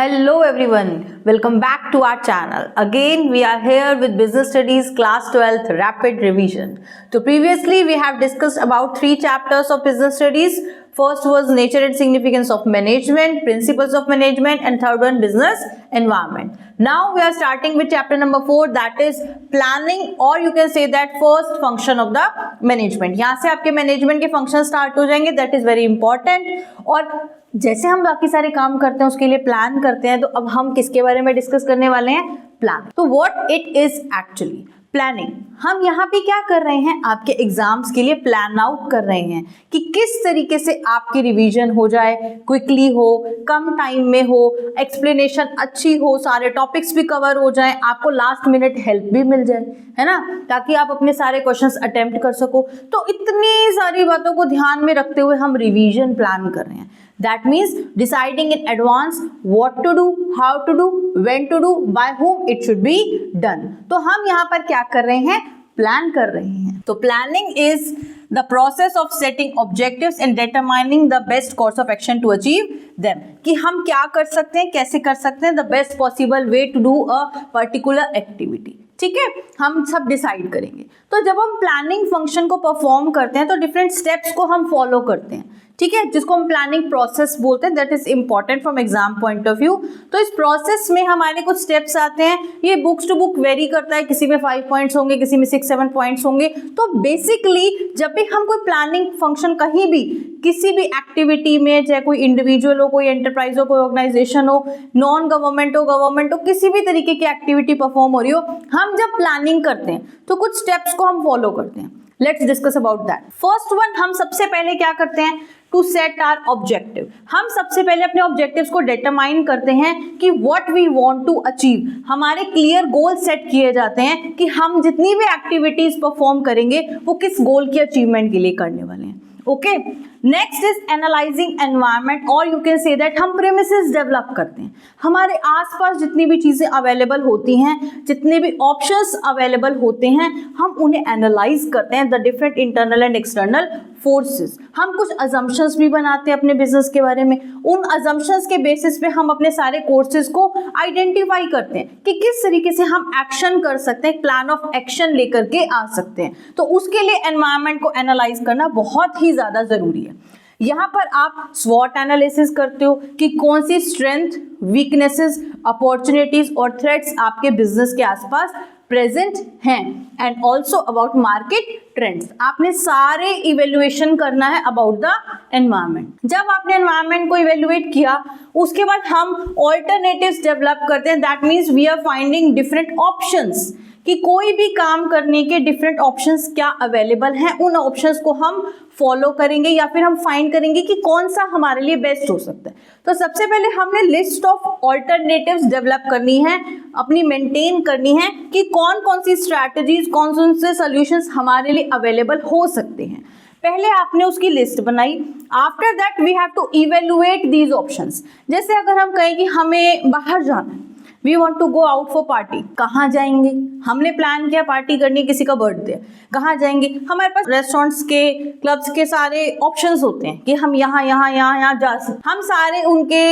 Hello everyone, welcome back to our channel. Again we are here with Business Studies Class 12th Rapid Revision. So previously we have discussed about 3 chapters of Business Studies. First was Nature and Significance of Management, Principles of Management, and third one Business Environment. Now we are starting with chapter number 4, that is Planning, or you can say that first function of the management. यहाँ से आपके management के function start हो जाएंगे, that is very important. और जैसे हम बाकी सारे काम करते हैं उसके लिए प्लान करते हैं, तो अब हम किसके बारे में डिस्कस करने वाले हैं? प्लान. तो what it is actually planning. हम यहाँ पे क्या कर रहे हैं? आपके एग्जाम्स के लिए प्लान आउट कर रहे हैं कि किस तरीके से आपकी रिवीजन हो जाए, क्विकली हो, कम टाइम में हो, एक्सप्लेनेशन अच्छी हो, सारे टॉपिक्स भी कवर हो जाए, आपको लास्ट मिनट हेल्प भी मिल जाए, है ना, ताकि आप अपने सारे क्वेश्चंस अटेम्प्ट कर सको. तो इतनी सारी बातों को ध्यान में रखते हुए हम रिवीजन प्लान कर रहे हैं. That means deciding in advance what to do, how to do, when to do, by whom it should be done. तो हम यहाँ पर क्या कर रहे हैं? प्लान कर रहे हैं. तो planning is the process of setting objectives and determining the best course of action to achieve them. कि हम क्या कर सकते हैं, कैसे कर सकते हैं, the best possible way to do a particular activity. ठीक है, हम सब डिसाइड करेंगे. तो जब हम प्लानिंग फंक्शन को परफॉर्म करते हैं तो डिफरेंट स्टेप्स को हम फॉलो करते हैं, ठीक है, जिसको हम प्लानिंग प्रोसेस बोलते हैं. That is important from exam point of view. तो इस प्रोसेस में हमारे कुछ स्टेप्स आते हैं. ये बुक्स टू बुक वेरी करता है, किसी में 5 पॉइंट्स होंगे, किसी में 6-7 पॉइंट्स होंगे. तो बेसिकली जब भी हम कोई प्लानिंग फंक्शन कहीं भी किसी भी एक्टिविटी में, चाहे कोई इंडिविजुअल हो, कोई एंटरप्राइज हो, कोई ऑर्गेनाइजेशन हो, नॉन गवर्नमेंट हो, गवर्नमेंट हो, किसी भी तरीके की एक्टिविटी परफॉर्म हो रही हो, हम जब प्लानिंग करते हैं तो कुछ स्टेप्स को हम फॉलो करते हैं. Let's discuss about that. First one, हम सबसे पहले क्या करते हैं? To set our objective. हम सबसे पहले अपने ऑब्जेक्टिव्स को डिटरमाइन करते हैं कि what we want to achieve. हमारे क्लियर गोल सेट किए जाते हैं कि हम जितनी भी एक्टिविटीज परफॉर्म करेंगे वो किस गोल की अचीवमेंट के लिए करने वाले हैं. Okay, next is analysing environment, और यू कैन से दैट हम प्रेमिसेस डेवलप करते हैं. हमारे आसपास जितनी भी चीजें अवेलेबल होती हैं, जितने भी ऑप्शंस अवेलेबल होते हैं, हम उन्हें एनालाइज करते हैं, the different internal and external forces. हम कुछ अजम्पशंस भी बनाते हैं अपने बिजनेस के बारे में. उन अजम्पशंस के बेसिस पे हम अपने सारे कोर्सेज को आइडेंटिफाई करते हैं कि किस तरीके से हम एक्शन कर सकते हैं, प्लान ऑफ एक्शन लेकर के आ सकते हैं. तो उसके लिए एनवायरनमेंट को एनालाइज करना बहुत ही ज्यादा जरूरी है. यहाँ पर आप स्वॉट एनालिसिस करते हो कि कौन सी स्ट्रेंथ, वीकनेसेस, अपॉर्चुनिटीज और थ्रेट्स आपके बिजनेस के आसपास प्रेजेंट हैं, and also about market trends. आपने सारे इवेल्युएशन करना है अबाउट द एनवायरनमेंट. जब आपने एनवायरनमेंट को इवेल्युएट किया, उसके बाद हम ऑल्टरनेटिव्स डेवलप करते हैं. That means we are finding different options, कि कोई भी काम करने के डिफरेंट ऑप्शंस क्या अवेलेबल हैं, उन ऑप्शंस को हम फॉलो करेंगे या फिर हम फाइंड करेंगे कि कौन सा हमारे लिए बेस्ट हो सकता है. तो सबसे पहले हमने लिस्ट ऑफ ऑल्टरनेटिव्स डेवलप करनी है, अपनी मेंटेन करनी है कि कौन कौन सी स्ट्रैटेजीज, कौन कौन से सॉल्यूशंस हमारे लिए अवेलेबल हो सकते हैं. पहले आपने उसकी लिस्ट बनाई. After that we have to evaluate these options. जैसे अगर हम कहें कि हमें बाहर जाना है, we want to go out for party, कहाँ जाएंगे? हमने प्लान किया पार्टी करनी, किसी का बर्थडे, कहाँ जाएंगे? हमारे पास रेस्टोरेंट्स के, क्लब्स के सारे ऑप्शंस होते हैं कि हम यहाँ यहाँ यहाँ यहाँ जा सकते. हम सारे उनके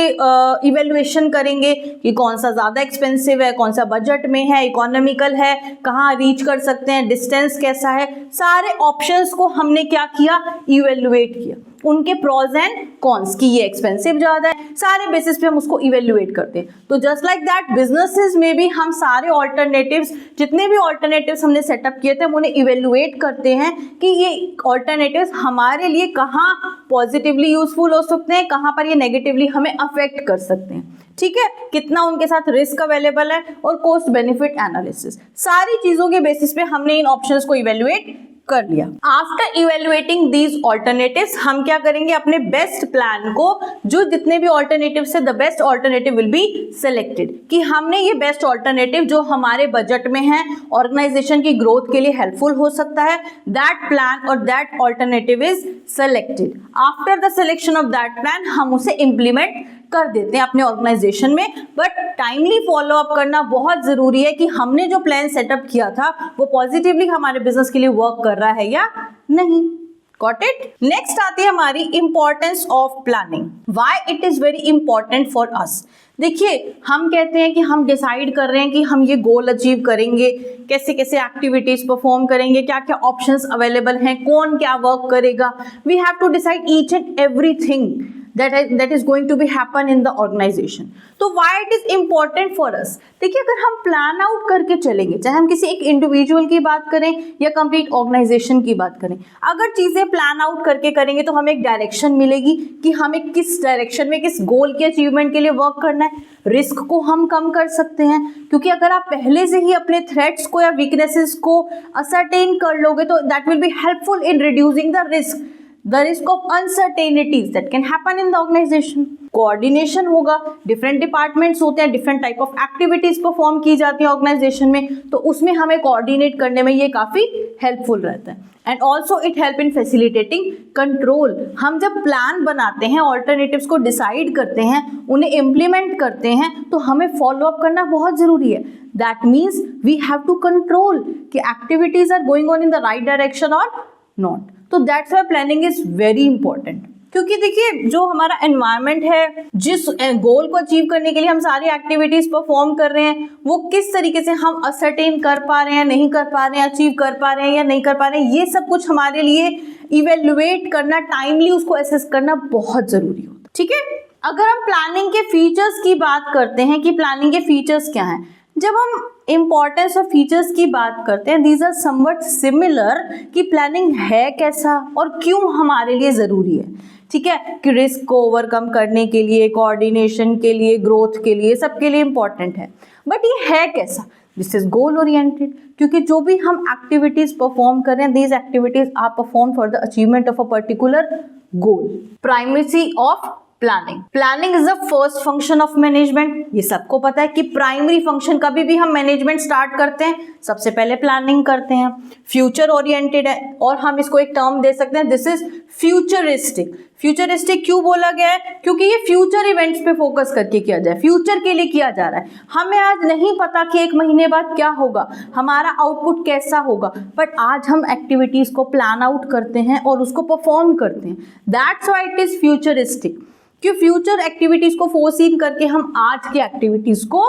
इवेल्युएशन करेंगे कि कौन सा ज़्यादा एक्सपेंसिव है, कौन सा बजट में है, इकोनॉमिकल है, कहाँ रीच कर सकते हैं, डिस्टेंस कैसा है. सारे ऑप्शंस को हमने क्या किया? इवेल्युएट किया, उनके प्रोज एंड कॉन्स, की ये एक्सपेंसिव ज़्यादा है, सारे बेसिस पे हम उसको इवेल्युएट करते हैं. तो जस्ट लाइक दैट बिजनेसेस में भी हम सारे ऑल्टरनेटिव्स, जितने भी ऑल्टरनेटिव्स हमने सेटअप किए थे, हम उन्हें इवेल्युएट करते हैं कि ये ऑल्टरनेटिव्स हमारे लिए कहाँ पॉजिटिवली यूजफुल हो सकते हैं, कहाँ पर ये नेगेटिवली हमें अफेक्ट कर सकते हैं. ठीक है, कितना उनके साथ रिस्क अवेलेबल है, और कॉस्ट बेनिफिट एनालिसिस, सारी चीज़ों के बेसिस पे हमने इन ऑप्शंस को इवेल्युएट कर लिया. आफ्टर इवेल्युएटिंग दीज ऑल्टरनेटिव्स, हम क्या करेंगे? अपने बेस्ट प्लान को, जो जितने भी ऑल्टरनेटिव्स है, the best alternative will be selected, कि हमने ये बेस्ट ऑल्टरनेटिव जो हमारे बजट में है, ऑर्गेनाइजेशन की ग्रोथ के लिए हेल्पफुल हो सकता है, दैट प्लान और that alternative is selected. After the selection of that plan हम उसे इम्प्लीमेंट कर देते हैं अपने ऑर्गेनाइजेशन में. बट टाइमली फॉलो अप करना बहुत जरूरी है कि हमने जो प्लान सेटअप किया था वो पॉजिटिवली हमारे बिजनेस के लिए वर्क कर रहा है या नहीं. Got it? नेक्स्ट आती है हमारी importance of planning. Why it is very important for us. देखिए, हम कहते हैं कि हम डिसाइड कर रहे हैं कि हम ये गोल अचीव करेंगे, कैसे कैसे एक्टिविटीज परफॉर्म करेंगे, क्या क्या ऑप्शंस अवेलेबल हैं, कौन क्या वर्क करेगा। We have to decide each and everything that is going to be happen in the organization. तो why it is important for us? देखिए, अगर हम प्लान आउट करके चलेंगे, चाहे हम किसी एक इंडिविजुअल की बात करें या कंप्लीट ऑर्गेनाइजेशन की बात करें, अगर चीजें प्लान आउट करके करेंगे तो हमें एक डायरेक्शन मिलेगी कि हमें किस डायरेक्शन में, किस गोल के अचीवमेंट के लिए वर्क करना है। रिस्क को हम कम कर सकते हैं, क्योंकि अगर आप पहले से ही अपने थ्रेट्स को या वीकनेसेस को असरटेन कर लोगे तो that will be helpful in reducing the risk of uncertainties that can happen in the organization. Coordination होगा, डिफरेंट डिपार्टमेंट्स होते हैं, different type of activities perform की जाती है ऑर्गेनाइजेशन में, तो उसमें हमें कोऑर्डिनेट करने में ये काफी हेल्पफुल रहता है। And also it help in facilitating control. हम जब प्लान बनाते हैं, ऑल्टरनेटिव्स को डिसाइड करते हैं, उन्हें इम्प्लीमेंट करते हैं, तो हमें फॉलो अप करना बहुत जरूरी है। That means we have to control कि activities are going on in the right direction और नॉट। तो that's why planning is very important, क्योंकि देखिए, जो हमारा एनवायरनमेंट है, जिस गोल को अचीव करने के लिए हम सारी एक्टिविटीज परफॉर्म कर रहे हैं, वो किस तरीके से हम असरटेन कर पा रहे हैं, नहीं कर पा रहे हैं, अचीव कर पा रहे हैं या नहीं कर पा रहे हैं, ये सब कुछ हमारे लिए इवेल्युएट करना, टाइमली उसको असेस करना बहुत जरूरी होता है। ठीक है, अगर हम प्लानिंग के फीचर्स की बात करते हैं कि प्लानिंग के फीचर्स क्या हैं, जब हम इंपॉर्टेंस ऑफ फीचर्स की बात करते हैं, दीज आर समवट सिमिलर कि प्लानिंग है कैसा और क्यों हमारे लिए ज़रूरी है। ठीक है, कि रिस्क को ओवरकम करने के लिए, कोऑर्डिनेशन के लिए, ग्रोथ के लिए, सबके लिए इंपॉर्टेंट है। बट ये है कैसा? दिस इज गोल ओरिएंटेड, क्योंकि जो भी हम एक्टिविटीज परफॉर्म कर रहे हैं, these activities are perform for the achievement of a particular goal. Primacy of planning is the first function of management. ये सबको पता है कि प्राइमरी फंक्शन कभी भी हम मैनेजमेंट स्टार्ट करते हैं, सबसे पहले प्लानिंग करते हैं। फ्यूचर ओरिएंटेड है, और हम इसको एक टर्म दे सकते हैं, दिस इज फ्यूचरिस्टिक। फ्यूचरिस्टिक क्यों बोला गया है? क्योंकि ये फ्यूचर इवेंट्स पे फोकस करके किया जाए, फ्यूचर के लिए किया जा रहा है। हमें आज नहीं पता कि 1 महीने बाद क्या होगा, हमारा आउटपुट कैसा होगा, बट आज हम एक्टिविटीज को प्लान आउट करते हैं और उसको परफॉर्म करते हैं। That's why it is futuristic, कि फ्यूचर एक्टिविटीज को फोरसीन करके हम आज की एक्टिविटीज को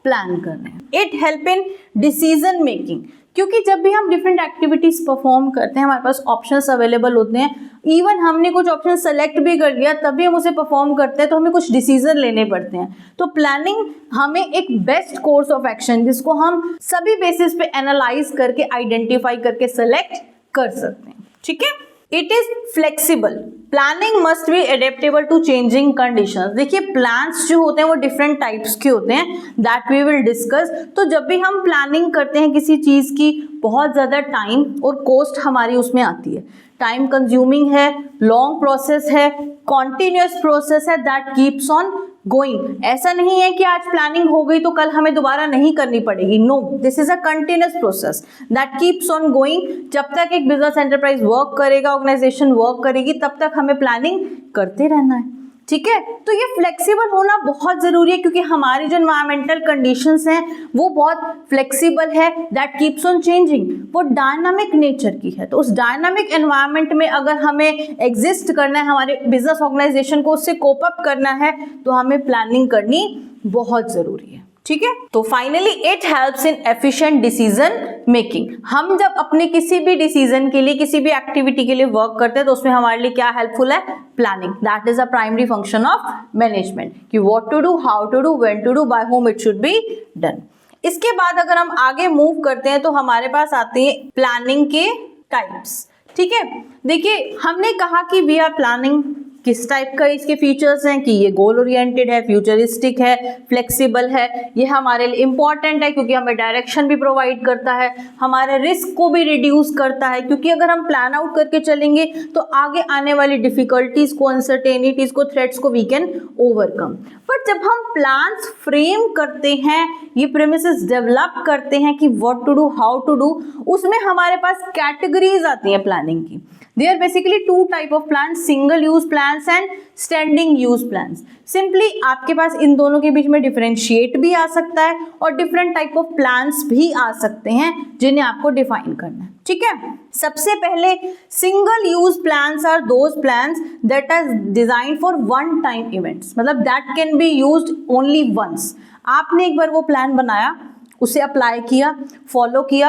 प्लान कर रहे हैं। It help in decision making, क्योंकि जब भी हम डिफरेंट एक्टिविटीज परफॉर्म करते हैं, हमारे पास ऑप्शंस अवेलेबल होते हैं। इवन हमने कुछ ऑप्शन सेलेक्ट भी कर लिया, तभी हम उसे परफॉर्म करते हैं, तो हमें कुछ डिसीजन लेने पड़ते हैं। तो प्लानिंग हमें एक बेस्ट कोर्स ऑफ एक्शन, जिसको हम सभी बेसिस पे एनालाइज करके, आइडेंटिफाई करके सेलेक्ट कर सकते हैं। ठीक है, it is flexible. Planning must be adaptable to changing conditions. देखिए, प्लान्स जो होते हैं वो डिफरेंट टाइप्स के होते हैं, दैट वी विल डिस्कस। तो जब भी हम प्लानिंग करते हैं किसी चीज़ की, बहुत ज़्यादा टाइम और कॉस्ट हमारी उसमें आती है। टाइम कंज्यूमिंग है, लॉन्ग प्रोसेस है, कॉन्टिन्यूस प्रोसेस है, दैट कीप्स ऑन गोइंग। ऐसा नहीं है कि आज प्लानिंग हो गई तो कल हमें दोबारा नहीं करनी पड़ेगी। No, this is a continuous process that keeps on going. जब तक एक बिजनेस एंटरप्राइज वर्क करेगा, ऑर्गेनाइजेशन वर्क करेगी, तब तक हमें प्लानिंग करते रहना है। ठीक है, तो ये फ्लेक्सिबल होना बहुत जरूरी है, क्योंकि हमारी जो एनवायरमेंटल कंडीशंस हैं वो बहुत फ्लेक्सिबल है, दैट कीप्स ऑन चेंजिंग। वो डायनामिक नेचर की है। तो उस डायनामिक एनवायरनमेंट में अगर हमें एग्जिस्ट करना है, हमारे बिजनेस ऑर्गेनाइजेशन को उससे कोप अप करना है, तो हमें प्लानिंग करनी बहुत जरूरी है। ठीक है, तो finally it helps in efficient decision making. हम जब अपने किसी भी डिसीजन के लिए, किसी भी एक्टिविटी के लिए वर्क करते हैं, तो उसमें हमारे लिए क्या हेल्पफुल है? Planning. That is a primary function of management, कि what to do, how to do, when to do, by whom it should be done. इसके बाद अगर हम आगे मूव करते हैं तो हमारे पास आते हैं प्लानिंग के टाइप्स। ठीक है, देखिए, हमने कहा कि वी आर प्लानिंग, किस टाइप का इसके फीचर्स हैं कि ये गोल ओरिएंटेड है, फ्यूचरिस्टिक है, फ्लेक्सिबल है। ये हमारे लिए इंपॉर्टेंट है क्योंकि हमें डायरेक्शन भी प्रोवाइड करता है, हमारे रिस्क को भी रिड्यूस करता है, क्योंकि अगर हम प्लान आउट करके चलेंगे तो आगे आने वाली डिफिकल्टीज को, अनसर्टेनिटीज को, थ्रेट्स को वी कैन ओवरकम। बट जब हम प्लान्स फ्रेम करते हैं, ये प्रेमिसेस डेवलप करते हैं कि what to do, how to do, उसमें हमारे पास कैटेगरीज आती हैं प्लानिंग की। There are basically 2 type of plans, single use plans plans and standing use plans. Simply आपके पास इन दोनों के बीच में डिफरेंशिएट भी आ सकता है और डिफरेंट टाइप ऑफ प्लान्स भी आ सकते हैं जिन्हें आपको डिफाइन करना है, ठीक है। सबसे पहले single use plans are those plans that are designed for one time events, मतलब that can be used only once. आपने एक बार वो प्लान बनाया, उसे अप्लाई किया, फॉलो किया,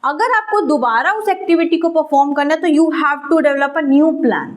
अगर आपको दोबारा उस एक्टिविटी को परफॉर्म करना है तो you have to develop a new plan.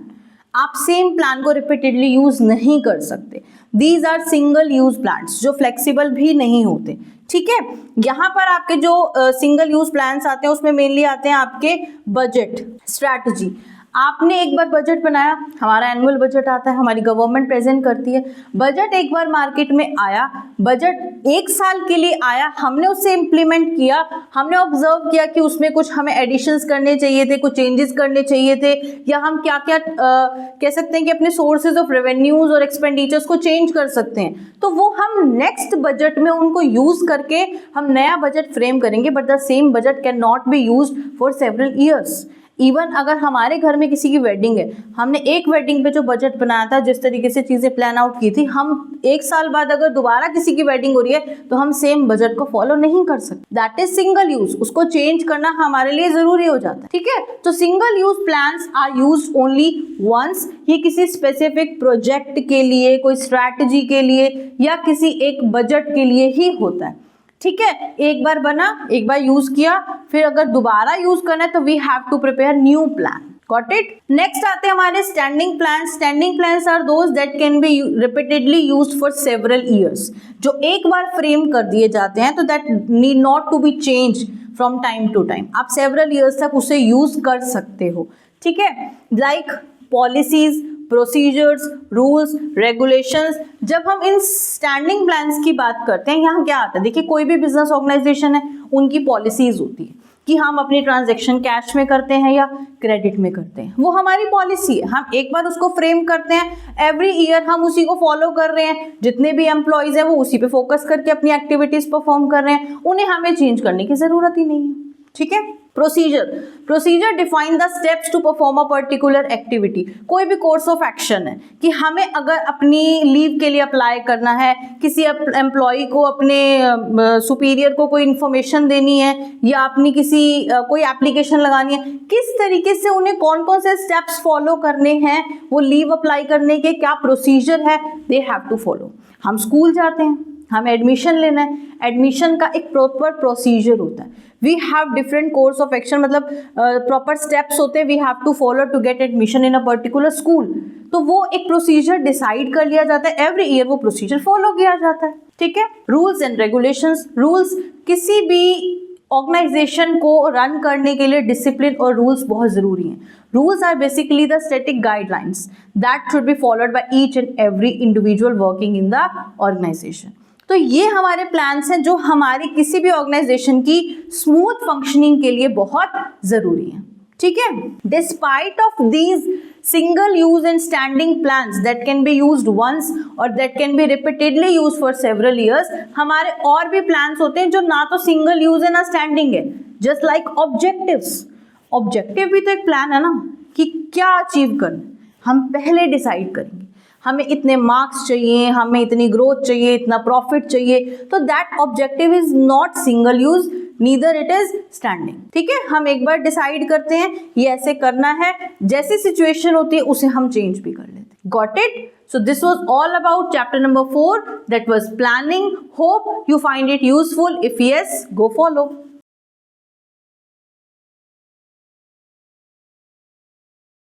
आप सेम प्लान को रिपीटेडली यूज नहीं कर सकते। These are single use plans जो फ्लेक्सिबल भी नहीं होते, ठीक है। यहाँ पर आपके जो सिंगल यूज प्लान्स आते हैं उसमें मेनली आते हैं आपके बजट, स्ट्रैटेजी। आपने एक बार बजट बनाया, हमारा एनुअल बजट आता है, हमारी गवर्नमेंट प्रेजेंट करती है। बजट एक बार मार्केट में आया, बजट एक साल के लिए आया, हमने उसे इम्प्लीमेंट किया, हमने ऑब्जर्व किया कि उसमें कुछ हमें एडिशंस करने चाहिए थे, कुछ चेंजेस करने चाहिए थे, या हम क्या क्या कह सकते हैं कि अपने सोर्सेज ऑफ रेवेन्यूज और एक्सपेंडिचर्स को चेंज कर सकते हैं। तो वो हम नेक्स्ट बजट में उनको यूज करके हम नया बजट फ्रेम करेंगे, but the same budget can not be used for several years. Even अगर हमारे घर में किसी की वेडिंग है, हमने एक वेडिंग पे जो बजट बनाया था, जिस तरीके से चीज़ें प्लान आउट की थी, हम एक साल बाद अगर दोबारा किसी की वेडिंग हो रही है तो हम सेम बजट को फॉलो नहीं कर सकते। दैट इज सिंगल यूज, उसको चेंज करना हमारे लिए जरूरी हो जाता है, ठीक है। तो single use plans are used only once. ये किसी स्पेसिफिक प्रोजेक्ट के लिए, कोई स्ट्रैटेजी के लिए या किसी एक बजट के लिए ही होता है, ठीक है। एक बार बना, एक बार यूज किया, फिर अगर दोबारा यूज करना है तो we have to prepare new plan. Got it. Next आते हैं हमारे standing plans. Standing plans are those that can be repeatedly used for several years, जो एक बार फ्रेम कर दिए जाते हैं तो that need not to be change from time to time. आप सेवरल ईयर्स तक उसे यूज कर सकते हो, ठीक है। Like policies, procedures, rules, regulations. जब हम इन स्टैंडिंग प्लान्स की बात करते हैं, यहाँ क्या आता है, देखिए कोई भी बिजनेस ऑर्गेनाइजेशन है, उनकी पॉलिसीज होती है कि हम अपनी ट्रांजैक्शन कैश में करते हैं या क्रेडिट में करते हैं। वो हमारी पॉलिसी है, हम एक बार उसको फ्रेम करते हैं, एवरी ईयर हम उसी को फॉलो कर रहे हैं। जितने भी एम्प्लॉयज हैं वो उसी पे फोकस करके अपनी एक्टिविटीज परफॉर्म कर रहे हैं, उन्हें हमें चेंज करने की जरूरत ही नहीं है, ठीक है। Procedure define the steps to perform a particular activity. कोई भी कोर्स ऑफ एक्शन है कि हमें अगर अपनी लीव के लिए अप्लाई करना है, किसी एम्प्लॉय को अपने सुपीरियर को कोई इन्फॉर्मेशन देनी है, या अपनी किसी कोई एप्लीकेशन लगानी है, किस तरीके से उन्हें कौन कौन से स्टेप्स फॉलो करने हैं, वो लीव अप्लाई करने के क्या प्रोसीजर है, दे हैव टू फॉलो। हम स्कूल जाते हैं, हमें एडमिशन लेना है, एडमिशन का एक प्रॉपर प्रोसीजर होता है। We have different course of action, मतलब प्रॉपर स्टेप्स होते हैं we have to follow to get admission in a particular school. तो वो एक प्रोसीजर डिसाइड कर लिया जाता है, एवरी ईयर वो प्रोसीजर फॉलो किया जाता है, ठीक है। Rules and regulations. रूल्स, किसी भी ऑर्गेनाइजेशन को रन करने के लिए डिसिप्लिन और रूल्स बहुत जरूरी हैं। Rules are basically the static guidelines that should be followed by each and every individual working in the organisation. तो ये हमारे प्लान्स हैं जो हमारी किसी भी ऑर्गेनाइजेशन की स्मूथ फंक्शनिंग के लिए बहुत जरूरी है, ठीक है। Despite of these single use and standing plans that can be used once और that can be repeatedly used for several years, हमारे और भी प्लान्स होते हैं जो ना तो सिंगल यूज है ना स्टैंडिंग है। Just like objectives. ऑब्जेक्टिव भी तो एक प्लान है ना कि क्या अचीव करना, हम पहले डिसाइड करेंगे हमें इतने मार्क्स चाहिए, हमें इतनी ग्रोथ चाहिए, इतना प्रॉफिट चाहिए, तो that objective is not single use, neither it is standing, ठीक है। हम एक बार डिसाइड करते हैं ये ऐसे करना है, जैसी सिचुएशन होती है उसे हम चेंज भी कर लेते हैं। Got it? So this was all about chapter number 4, that was planning. Hope you find it useful. If yes, go follow.